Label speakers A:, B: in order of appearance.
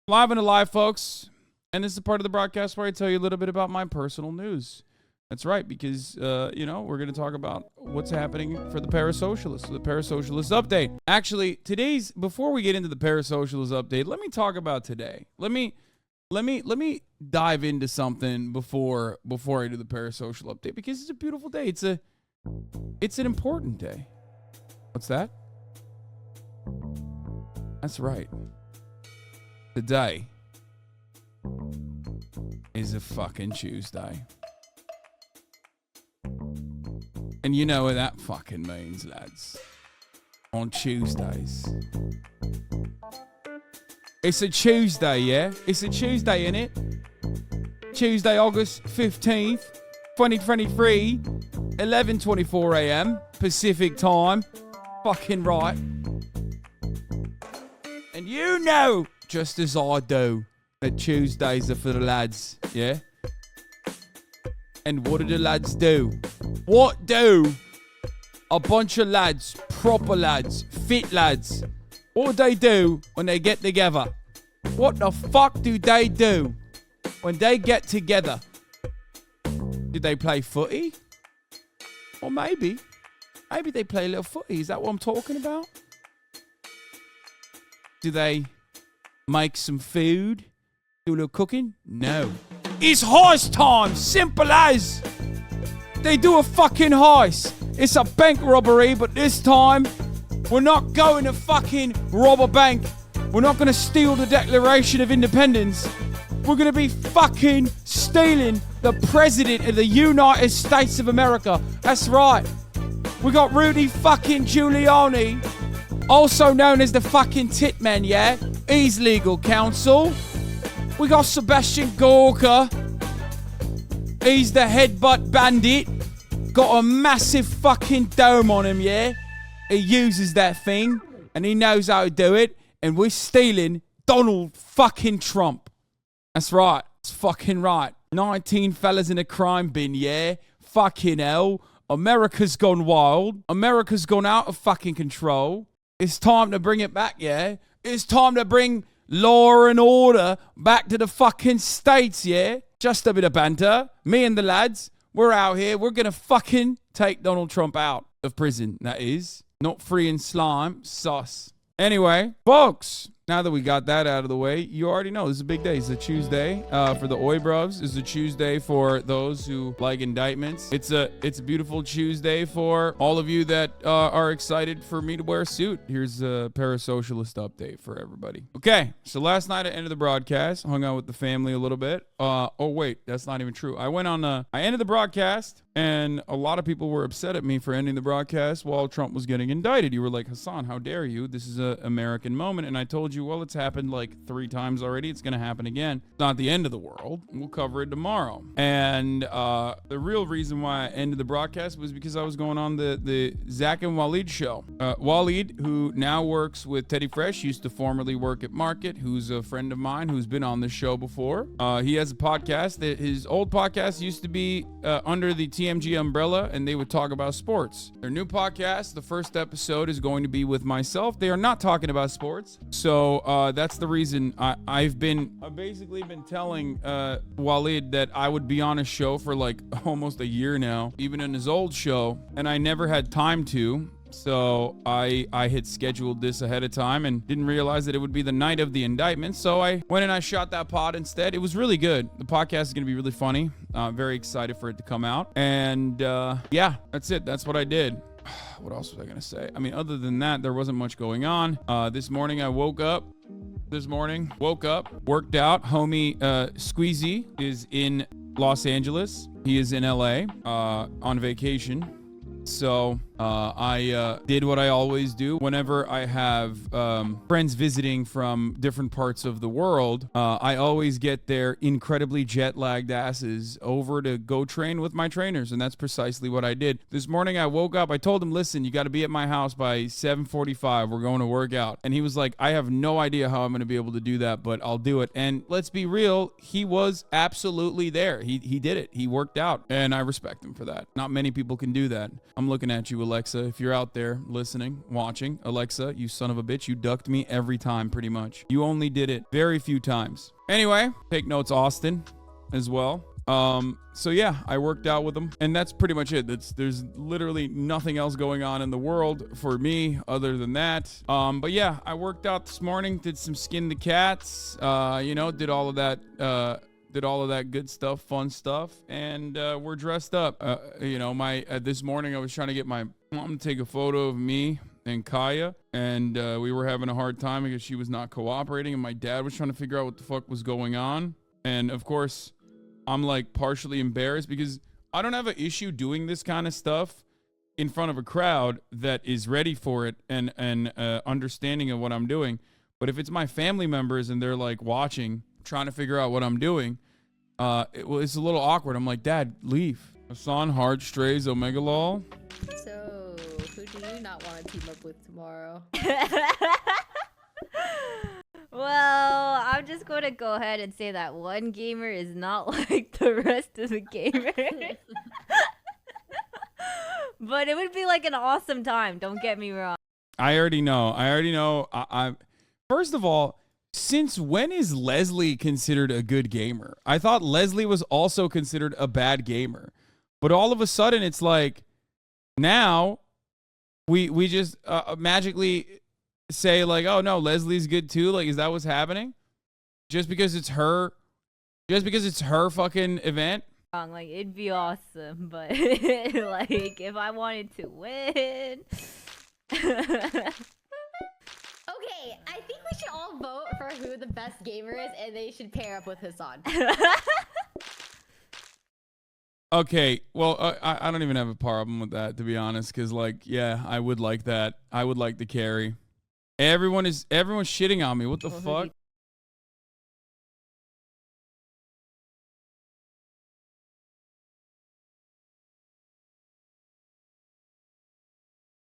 A: Live and alive, folks. And this is a part of the broadcast where I tell you a little bit about my personal news. That's right, because, we're going to talk about what's happening for the Parasocialists, the Parasocialist update. Actually, before we get into the Parasocialist update, let me talk about today. Let me dive into something before I do the Parasocial update, because it's a beautiful day. It's an important day. What's that? That's right. Today is a fucking Tuesday. And you know what that fucking means, lads. On Tuesdays. It's a Tuesday, yeah? It's a Tuesday, innit? Tuesday, August 15th, 2023, 11:24 a.m. Pacific time. Fucking right. And you know, just as I do, that Tuesdays are for the lads, yeah? And what do the lads do? What do a bunch of lads, proper lads, fit lads, what do they do when they get together? What the fuck do they do when they get together? Do they play footy? Or maybe they play a little footy. Is that what I'm talking about? Do they make some food? Do a little cooking? No. It's heist time! Simple as! They do a fucking heist. It's a bank robbery, but this time, we're not going to fucking rob a bank. We're not going to steal the Declaration of Independence. We're going to be fucking stealing the President of the United States of America. That's right. We got Rudy fucking Giuliani, also known as the fucking tit man, yeah? He's legal counsel. We got Sebastian Gorka. He's the headbutt bandit. Got a massive fucking dome on him, yeah? He uses that thing, and he knows how to do it. And we're stealing Donald fucking Trump. That's right. It's fucking right. 19 fellas in a crime bin, yeah? Fucking hell. America's gone wild. America's gone out of fucking control. It's time to bring it back, yeah? It's time to bring law and order back to the fucking States, yeah? Just a bit of banter. Me and the lads, we're out here. We're going to fucking take Donald Trump out of prison, that is. Not free and slime. Sus. Anyway, folks, now that we got that out of the way, you already know this is a big day. It's a Tuesday for the Oi Bruvs. It's a Tuesday for those who like indictments. It's a beautiful Tuesday for all of you that are excited for me to wear a suit. Here's a Parasocialist update for everybody. Okay, so last night I ended the broadcast, hung out with the family a little bit. Oh wait, that's not even true. I ended the broadcast, and a lot of people were upset at me for ending the broadcast while Trump was getting indicted. You were like, Hasan, how dare you? This is an American moment. And I told you, well, it's happened like 3 times already. It's going to happen again. It's not the end of the world. We'll cover it tomorrow. And the real reason why I ended the broadcast was because I was going on the Zach and Waleed show. Waleed, who now works with Teddy Fresh, used to formerly work at Market, who's a friend of mine who's been on this show before. He has a podcast. His old podcast used to be under the TMG umbrella, and they would talk about sports. Their new podcast, the first episode, is going to be with myself. They are not talking about sports. So that's the reason I've basically been telling Waleed that I would be on his show for like almost a year now, even in his old show, and I never had time to. So I had scheduled this ahead of time and didn't realize that it would be the night of the indictment. So I went and I shot that pod instead. It was really good. The podcast is going to be really funny. Very excited for it to come out. And yeah, that's it. That's what I did. What else was I going to say? I mean, other than that, there wasn't much going on. This morning I woke up, worked out. Homie Squeezy is in Los Angeles. He is in LA on vacation. So I did what I always do whenever I have friends visiting from different parts of the world. I always get their incredibly jet-lagged asses over to go train with my trainers, and that's precisely what I did. This morning I woke up. I told him, listen, you got to be at my house by 7:45. We're going to work out. And he was like, I have no idea how I'm going to be able to do that, but I'll do it. And let's be real, he was absolutely there. He did it. He worked out, and I respect him for that. Not many people can do that. I'm looking at you, Alexa. If you're out there listening, watching, Alexa, you son of a bitch, you ducked me every time pretty much. You only did it very few times. Anyway, take notes, Austin, as well. So yeah, I worked out with them, and that's pretty much it. There's literally nothing else going on in the world for me other than that. But yeah, I worked out this morning, did some skin the cats, you know, did all of that good stuff, fun stuff, and we're dressed up. You know, this morning I was trying to get my mom to take a photo of me and Kaya, and we were having a hard time because she was not cooperating, and my dad was trying to figure out what the fuck was going on. And of course, I'm like partially embarrassed because I don't have an issue doing this kind of stuff in front of a crowd that is ready for it and understanding of what I'm doing. But if it's my family members and they're like watching, trying to figure out what I'm doing, it's a little awkward. I'm like, Dad, leave. Hasan, Hard Strays, Omega Lol.
B: So, who do you not want to team up with tomorrow?
C: Well, I'm just going to go ahead and say that one gamer is not like the rest of the gamers. But it would be like an awesome time, don't get me wrong.
A: I already know. I first of all, since when is Leslie considered a good gamer? I thought Leslie was also considered a bad gamer. But all of a sudden, it's like, now we just magically say like, oh no, Leslie's good too. Like, is that what's happening? Just because it's her fucking event?
C: Like, it'd be awesome, but like, if I wanted to win.
B: Okay, I think we should all vote for who the best gamer is, and they should pair up with Hasan.
A: Okay, well, I don't even have a problem with that, to be honest, because, like, yeah, I would like that. I would like the carry. Everyone's shitting on me. What the fuck?